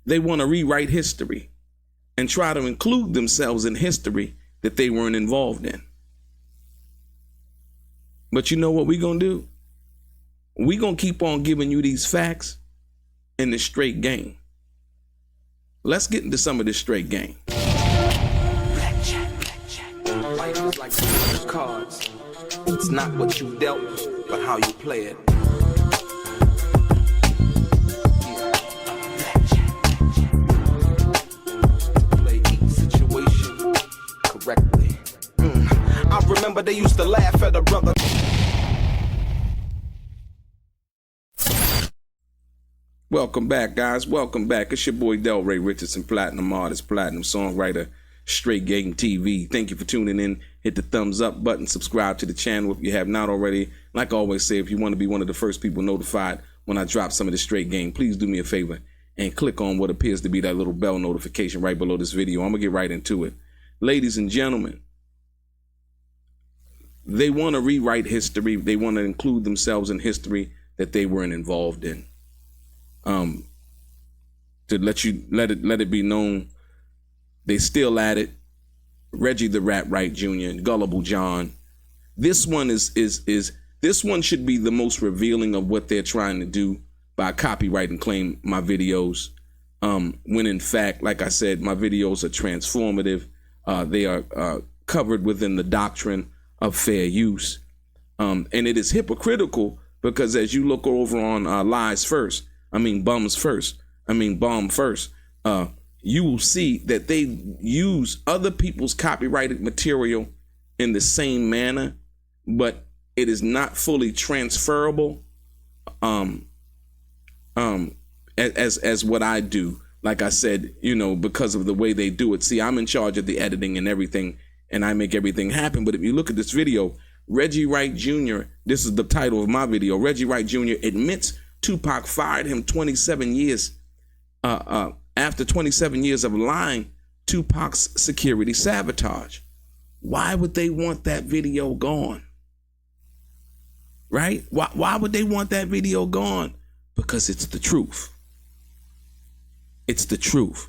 They want to rewrite history and try to include themselves in history that they weren't involved in. But you know what we're going to do? We're going to keep on giving you these facts in the straight game. Let's get into some of this straight game. Life is like some cards. It's not what you dealt, but how you play it. Play each situation correctly. I remember they used to laugh at a brother. Welcome back, guys. Welcome back. It's your boy DELRAY, Richardson, platinum artist, platinum songwriter, Straight Game TV. Thank you for tuning in. Hit the thumbs up button. Subscribe to the channel if you have not already. Like I always say, if you want to be one of the first people notified when I drop some of the straight game, please do me a favor and click on what appears to be that little bell notification right below this video. I'm going to get right into it. Ladies and gentlemen, they want to rewrite history. They want to include themselves in history that they weren't involved in. To let it be known, they still at it. Reggie the Rat Wright Jr. and Gullible John. This one this one should be the most revealing of what they're trying to do by copyright and claim my videos. When in fact, like I said, my videos are transformative. They are covered within the doctrine of fair use. And it is hypocritical because as you look over on Bums First, you will see that they use other people's copyrighted material in the same manner, but it is not fully transferable as what I do. Like I said, you know, because of the way they do it. See, I'm in charge of the editing and everything, and I make everything happen. But if you look at this video, Reggie Wright Jr., this is the title of my video, Reggie Wright Jr. admits 2Pac fired him 27 years after 27 years of lying, 2Pac's security sabotage. Why would they want that video gone? Right? Why would they want that video gone? Because it's the truth. It's the truth.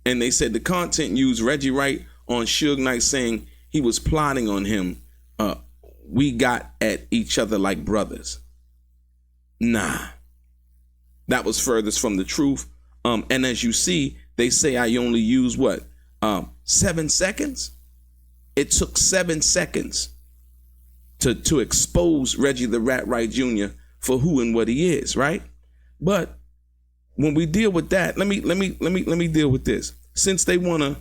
And they said the content used Reggie Wright on Suge Knight saying he was plotting on him. We got at each other like brothers. Nah. That was furthest from the truth. And as you see, they say I only use what? 7 seconds? It took 7 seconds to expose Reggie the Rat Wright Jr. for who and what he is, right? But when we deal with that, let me deal with this. Since they wanna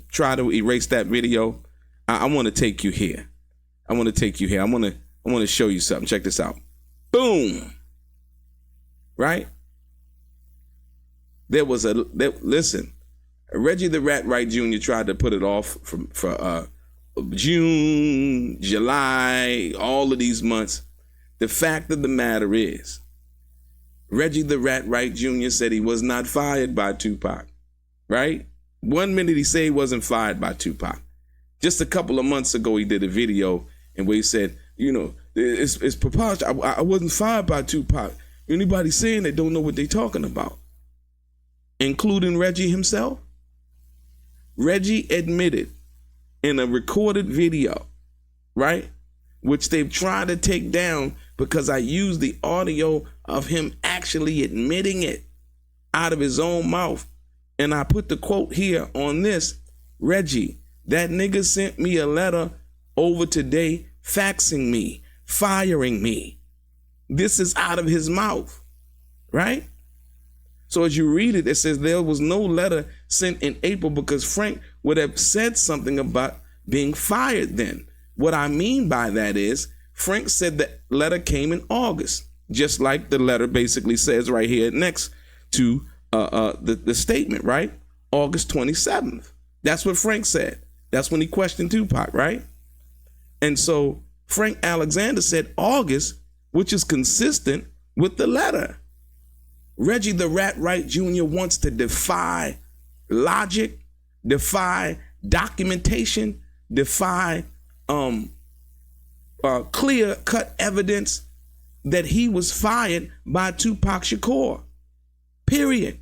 try to erase that video, I want to take you here. I want to show you something. Check this out. Boom. Right? Listen, Reggie the Rat Wright Jr. tried to put it off for June, July, all of these months. The fact of the matter is, Reggie the Rat Wright Jr. said he was not fired by 2Pac, right? 1 minute he said he wasn't fired by 2Pac. Just a couple of months ago, he did a video and where he said, you know, it's preposterous. I wasn't fired by 2Pac. Anybody saying they don't know what they're talking about, including Reggie himself. Reggie admitted in a recorded video, right, which they've tried to take down because I used the audio of him actually admitting it out of his own mouth. And I put the quote here on this. Reggie, that nigga sent me a letter over today, faxing me, firing me. This is out of his mouth, right? So as you read it, it says there was no letter sent in April because Frank would have said something about being fired then. What I mean by that is Frank said the letter came in August, just like the letter basically says right here next to the statement, right? August 27th. That's what Frank said. That's when he questioned 2Pac, right? And so Frank Alexander said August, which is consistent with the letter. Reggie the Rat Wright Jr. wants to defy logic, defy documentation, defy clear-cut evidence that he was fired by 2Pac Shakur. Period.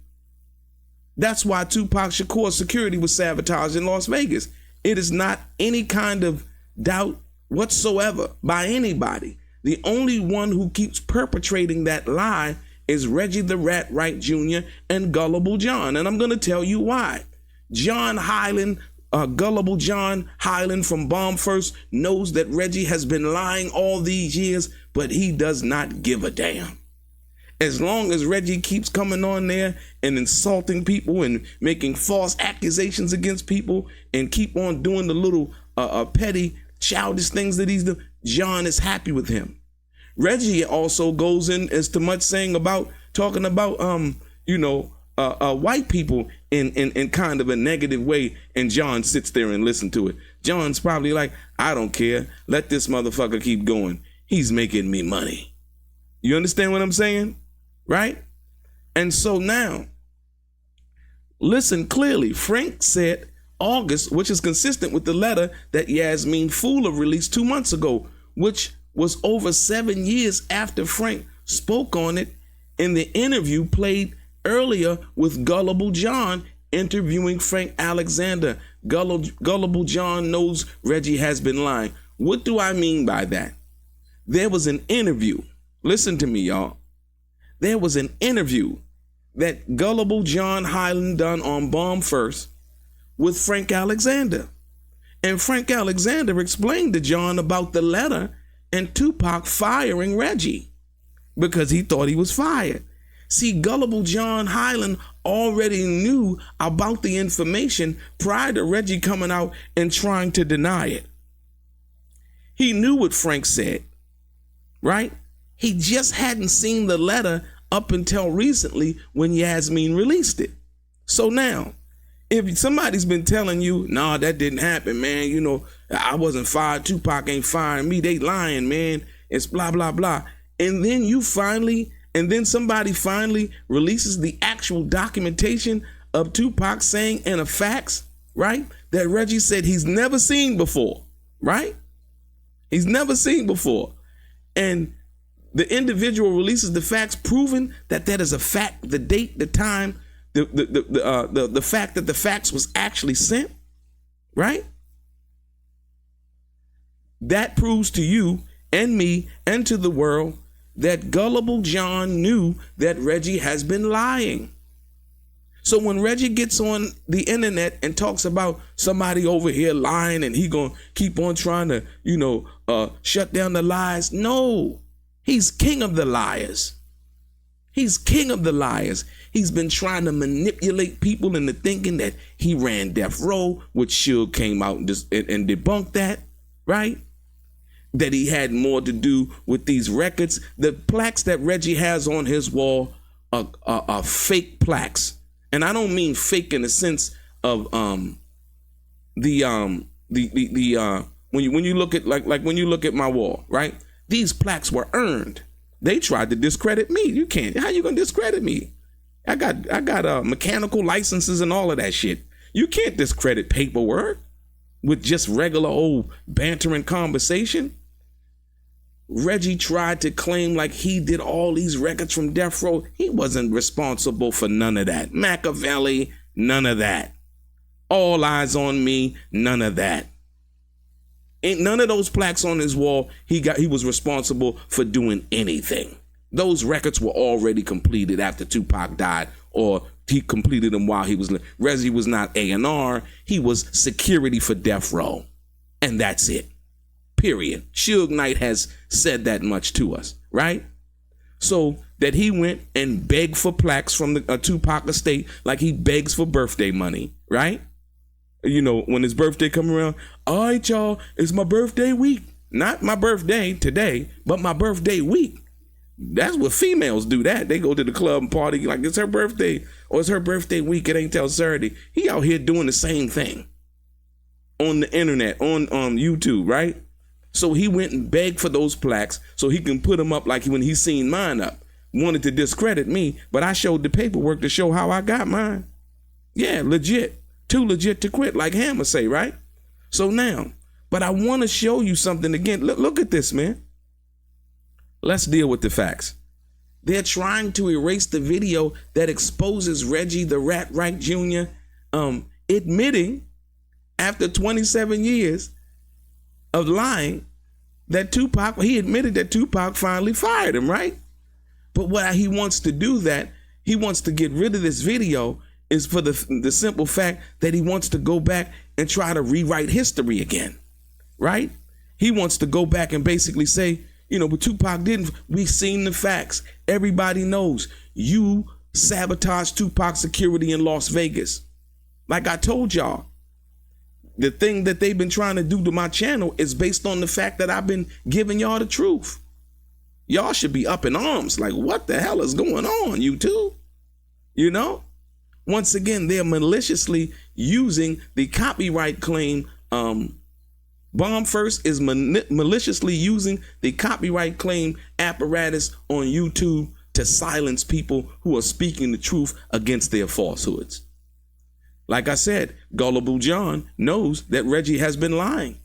That's why Tupac Shakur's security was sabotaged in Las Vegas. It is not any kind of doubt whatsoever by anybody. The only one who keeps perpetrating that lie is Reggie the Rat Wright Jr. and Gullible John. And I'm going to tell you why. John Highland, Gullible John Highland from Bomb First knows that Reggie has been lying all these years, but he does not give a damn. As long as Reggie keeps coming on there and insulting people and making false accusations against people and keep on doing the little petty, childish things that he's doing, John is happy with him. Reggie also goes in as to much saying about talking about white people in kind of a negative way, and John sits there and listens to it. John's probably like, I don't care. Let this motherfucker keep going. He's making me money. You understand what I'm saying? Right? And so now, listen clearly. Frank said August, which is consistent with the letter that Yasmin Fuller released 2 months ago, which was over 7 years after Frank spoke on it in the interview played earlier with Gullible John interviewing Frank Alexander. Gullible John knows Reggie has been lying. What do I mean by that? There was an interview. Listen to me, y'all. There was an interview that Gullible John Highland done on Bomb First with Frank Alexander. And Frank Alexander explained to John about the letter and Tupac firing Reggie because he thought he was fired. See, Gullible John Highland already knew about the information prior to Reggie coming out and trying to deny it. He knew what Frank said, right? He just hadn't seen the letter up until recently when Yasmin released it. So now, if somebody's been telling you, nah, that didn't happen, man, you know, I wasn't fired, Tupac ain't firing me, they lying, man, it's blah, blah, blah. And then somebody finally releases the actual documentation of Tupac saying in a fax, right, that Reggie said he's never seen before, right? He's never seen before. And the individual releases the facts proving that that is a fact, the date, the time, the fact that the fax was actually sent, right? That proves to you and me and to the world that Gullible John knew that Reggie has been lying. So when Reggie gets on the internet and talks about somebody over here lying and he gonna keep on trying to, shut down the lies, no. He's king of the liars. He's king of the liars. He's been trying to manipulate people into thinking that he ran Death Row, which Suge came out and debunked that, right? That he had more to do with these records. The plaques that Reggie has on his wall are fake plaques. And I don't mean fake in the sense of when you look at when you look at my wall, right? These plaques were earned. They tried to discredit me. You can't. How you gonna discredit me? I got mechanical licenses and all of that shit. You can't discredit paperwork with just regular old bantering conversation. Reggie tried to claim like he did all these records from Death Row. He wasn't responsible for none of that. Machiavelli, none of that. All Eyes on Me, none of that. Ain't none of those plaques on his wall. He was responsible for doing anything. Those records were already completed after Tupac died, or he completed them while he was living. Reggie was not A&R. He was security for Death Row. And that's it. Period. Suge Knight has said that much to us, right? So that he went and begged for plaques from the Tupac estate like he begs for birthday money, right? When his birthday come around, all right, y'all, it's my birthday week. Not my birthday today, but my birthday week. That's what females do that. They go to the club and party like it's her birthday or it's her birthday week. It ain't till Saturday. He out here doing the same thing on the internet, on YouTube, right? So he went and begged for those plaques so he can put them up like when he seen mine up. Wanted to discredit me, but I showed the paperwork to show how I got mine. Yeah, legit. Too legit to quit, like Hammer say, right? So now, but I want to show you something again. Look at this, man. Let's deal with the facts. They're trying to erase the video that exposes Reggie the Rat Wright Jr. Admitting after 27 years of lying that Tupac, he admitted that Tupac finally fired him, right? But what he wants to do that, he wants to get rid of this video is for the simple fact that he wants to go back and try to rewrite history again, right? He wants to go back and basically say, you know, but Tupac didn't. We've seen the facts. Everybody knows you sabotaged Tupac's security in Las Vegas. Like I told y'all, the thing that they've been trying to do to my channel is based on the fact that I've been giving y'all the truth. Y'all should be up in arms. Like, what the hell is going on, you two? You know? Once again, they're maliciously using the copyright claim. Bomb First is maliciously using the copyright claim apparatus on YouTube to silence people who are speaking the truth against their falsehoods. Like I said, Gullible John knows that Reggie has been lying,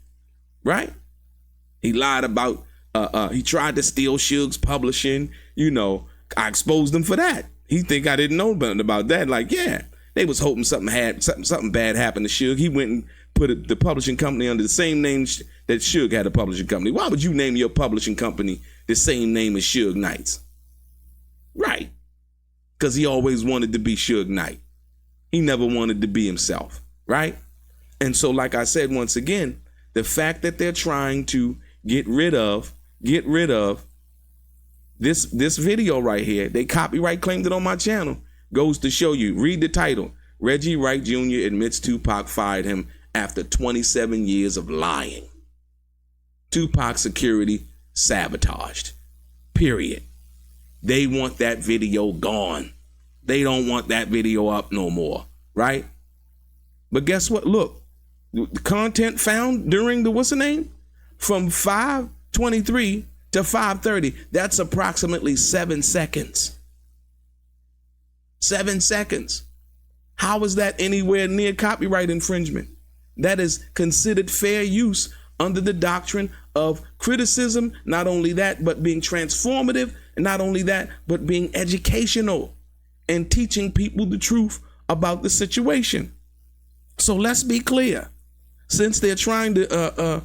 right? He lied about, he tried to steal Suge's publishing. You know, I exposed him for that. He think I didn't know nothing about that. Like, yeah, they was hoping something bad happened to Suge. He went and put the publishing company under the same name that Suge had a publishing company. Why would you name your publishing company the same name as Suge Knight's? Right. Because he always wanted to be Suge Knight. He never wanted to be himself, right? And so, like I said, once again, the fact that they're trying to get rid of this video right here, they copyright claimed it on my channel, goes to show you. Read the title. Reggie Wright Jr. admits Tupac fired him after 27 years of lying. Tupac's security sabotaged. Period. They want that video gone. They don't want that video up no more, right? But guess what? Look, the content found during the, what's the name? From 5:23 to 5:30, that's approximately 7 seconds. 7 seconds. How is that anywhere near copyright infringement? That is considered fair use under the doctrine of criticism. Not only that, but being transformative. And not only that, but being educational and teaching people the truth about the situation. So let's be clear. Since they're trying to,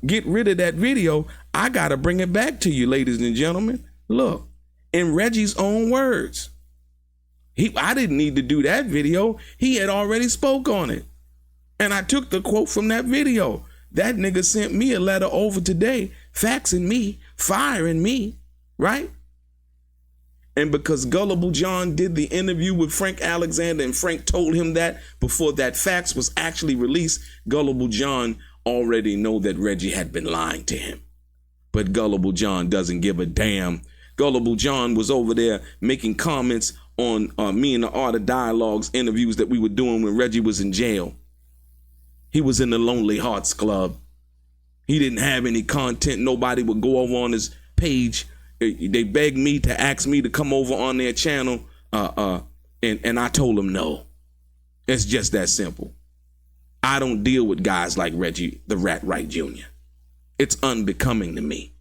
get rid of that video, I got to bring it back to you, ladies and gentlemen. Look, in Reggie's own words, I didn't need to do that video. He had already spoke on it. And I took the quote from that video. That nigga sent me a letter over today, faxing me, firing me, right? And because Gullible John did the interview with Frank Alexander and Frank told him that before that fax was actually released, Gullible John already know that Reggie had been lying to him. But Gullible John doesn't give a damn. Gullible John was over there making comments on me and the Art of Dialogue's interviews that we were doing when Reggie was in jail. He was in the Lonely Hearts Club. He didn't have any content. Nobody would go over on his page. They begged me to ask me to come over on their channel, and I told them no. It's just that simple. I don't deal with guys like Reggie the Rat Wright Jr. It's unbecoming to me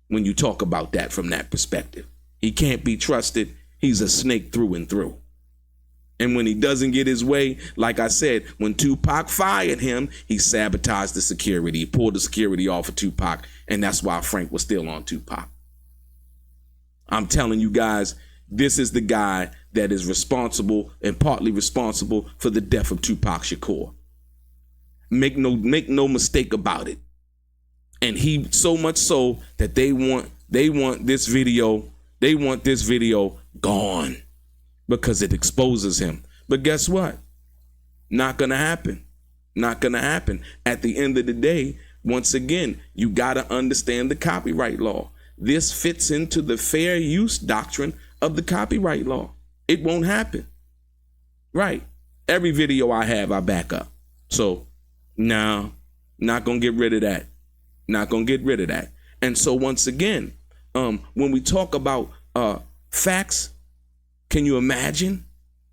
when you talk about that from that perspective. He can't be trusted. He's a snake through and through. And when he doesn't get his way, like I said, when Tupac fired him, he sabotaged the security. He pulled the security off of Tupac, and that's why Frank was still on Tupac. I'm telling you guys, this is the guy that is responsible and partly responsible for the death of Tupac Shakur. Make no mistake about it. And he, so much so that they want this video gone because it exposes him. But guess what? Not gonna happen. Not gonna happen. At the end of the day, once again, you gotta understand the copyright law. This fits into the fair use doctrine of the copyright law. It won't happen. Right. Every video I have, I back up. So, no, not going to get rid of that. Not going to get rid of that. And so once again, when we talk about facts, can you imagine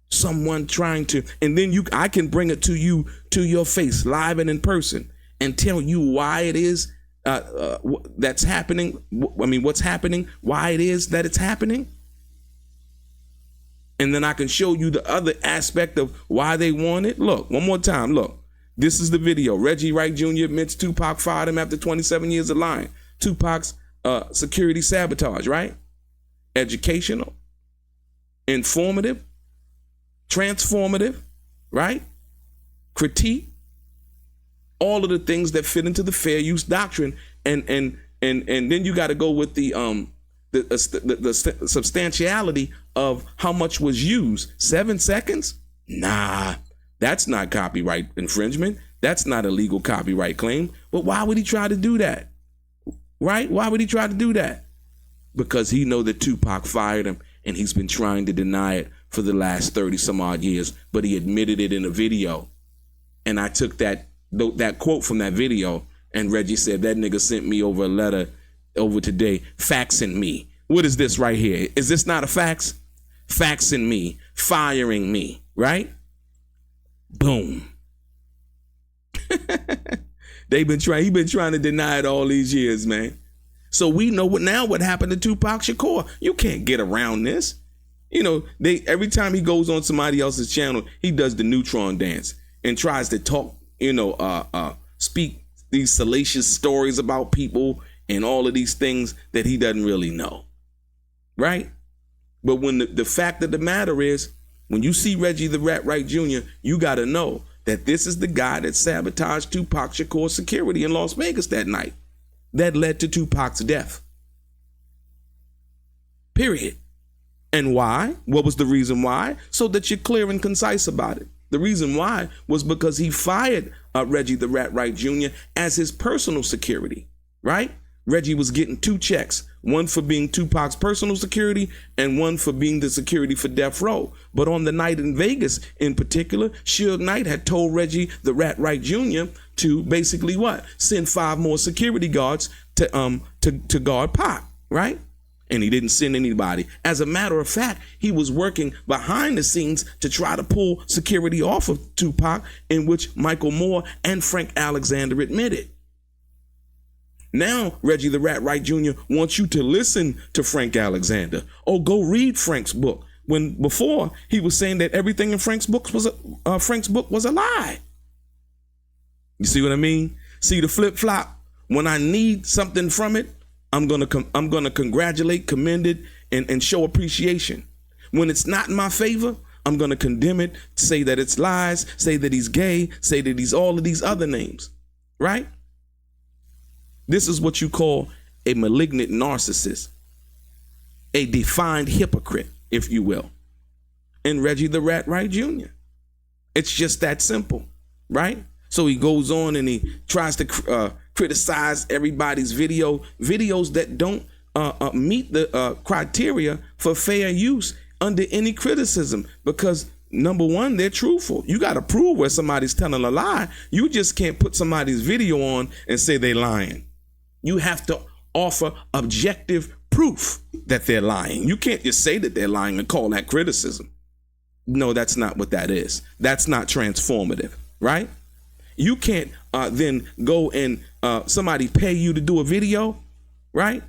someone trying to, and then I can bring it to you, to your face, live and in person, and tell you why it is that's happening. I mean, what's happening, why it is that it's happening. And then I can show you the other aspect of why they want it. Look, one more time. Look, this is the video. Reggie Wright Jr. admits Tupac fired him after 27 years of lying. Tupac's security sabotage, right? Educational, informative, transformative, right? Critique, all of the things that fit into the fair use doctrine. And then you got to go with the substantiality of how much was used. 7 seconds? Nah, that's not copyright infringement. That's not a legal copyright claim. But why would he try to do that? Right? Why would he try to do that? Because he know that Tupac fired him, and he's been trying to deny it for the last 30 some odd years, but he admitted it in a video. And I took that quote from that video, and Reggie said, that nigga sent me over a letter over today, faxing me. What is this right here? Is this not a fax? Faxing me, firing me, right? Boom. He been trying to deny it all these years, man. So we know what happened to Tupac Shakur. You can't get around this. You know, every time he goes on somebody else's channel, he does the neutron dance and tries to talk, speak these salacious stories about people and all of these things that he doesn't really know. Right? But when the fact of the matter is, when you see Reggie the Rat Wright Jr., you got to know that this is the guy that sabotaged Tupac Shakur's security in Las Vegas that night. That led to Tupac's death. Period. And why? What was the reason why? So that you're clear and concise about it. The reason why was because he fired Reggie the Rat Wright Jr. as his personal security, right? Reggie was getting 2 checks, one for being Tupac's personal security and one for being the security for Death Row. But on the night in Vegas in particular, Suge Knight had told Reggie the Rat Wright Jr. to basically what? Send 5 more security guards to guard Pac, right? And he didn't send anybody. As a matter of fact, he was working behind the scenes to try to pull security off of Tupac, in which Michael Moore and Frank Alexander admitted. Now, Reggie the Rat Wright Jr. wants you to listen to Frank Alexander. Oh, go read Frank's book. When before he was saying that everything in Frank's book was a lie. You see what I mean? See the flip flop. When I need something from it, I'm gonna congratulate, commend it, and show appreciation. When it's not in my favor, I'm gonna condemn it, say that it's lies, say that he's gay, say that he's all of these other names, right? This is what you call a malignant narcissist, a defined hypocrite, if you will, and Reggie the Rat Wright Jr. It's just that simple, right? So he goes on and he tries to criticize everybody's videos that don't meet the criteria for fair use under any criticism, because number one, they're truthful. You got to prove where somebody's telling a lie. You just can't put somebody's video on and say they're lying. You have to offer objective proof that they're lying. You can't just say that they're lying and call that criticism. No, that's not what that is. That's not transformative, right? You can't then go and somebody pay you to do a video, right?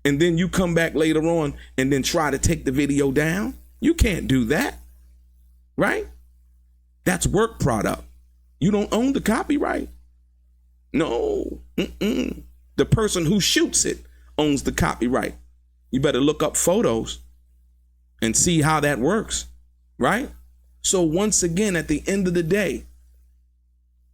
And then you come back later on and then try to take the video down. You can't do that, right? That's work product. You don't own the copyright. No. The person who shoots it owns the copyright. You better look up photos and see how that works, right? So once again, at the end of the day,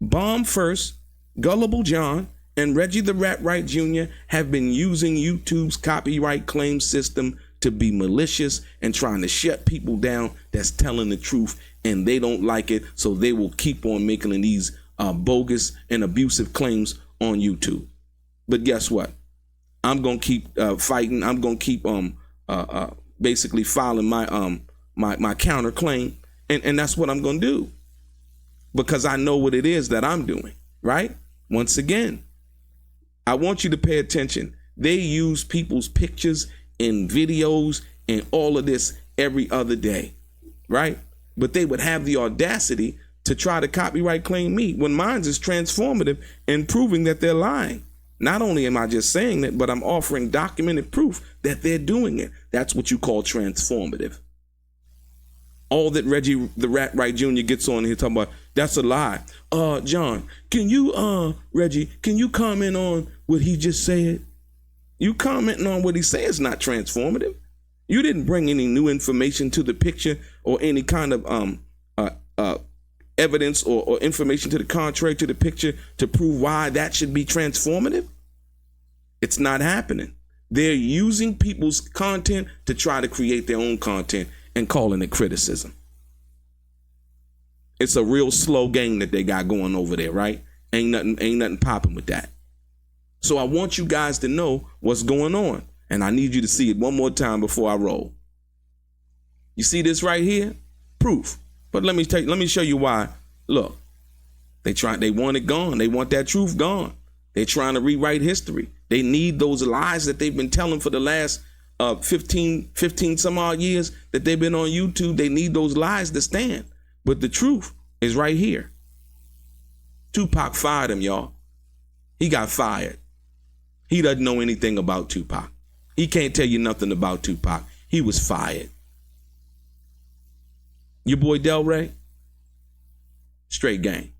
Bomb First, Gullible John, and Reggie the Rat Wright Jr. have been using YouTube's copyright claim system to be malicious and trying to shut people down that's telling the truth, and they don't like it, so they will keep on making these bogus and abusive claims on YouTube. But guess what? I'm gonna keep fighting. I'm gonna keep basically filing my my counterclaim, and that's what I'm gonna do, because I know what it is that I'm doing, right? Once again, I want you to pay attention. They use people's pictures and videos and all of this every other day, right? But they would have the audacity to try to copyright claim me when mine is transformative and proving that they're lying. Not only am I just saying that, but I'm offering documented proof that they're doing it. That's what you call transformative. All that Reggie the Rat Wright Jr. gets on here talking about, that's a lie. John, can you, Reggie, can you comment on what he just said? You commenting on what he said is not transformative. You didn't bring any new information to the picture or any kind of evidence or information to the contrary to the picture to prove why that should be transformative. It's not happening. They're using people's content to try to create their own content and calling it criticism. It's a real slow game that they got going over there, right? Ain't nothing popping with that. So I want you guys to know what's going on. And I need you to see it one more time before I roll. You see this right here? Proof. But let me show you why. Look, they want it gone. They want that truth gone. They're trying to rewrite history. They need those lies that they've been telling for the last 15 some odd years that they've been on YouTube. They need those lies to stand. But the truth is right here. 2Pac fired him, y'all. He got fired. He doesn't know anything about 2Pac. He can't tell you nothing about 2Pac. He was fired. Your boy DELRAY, straight gang.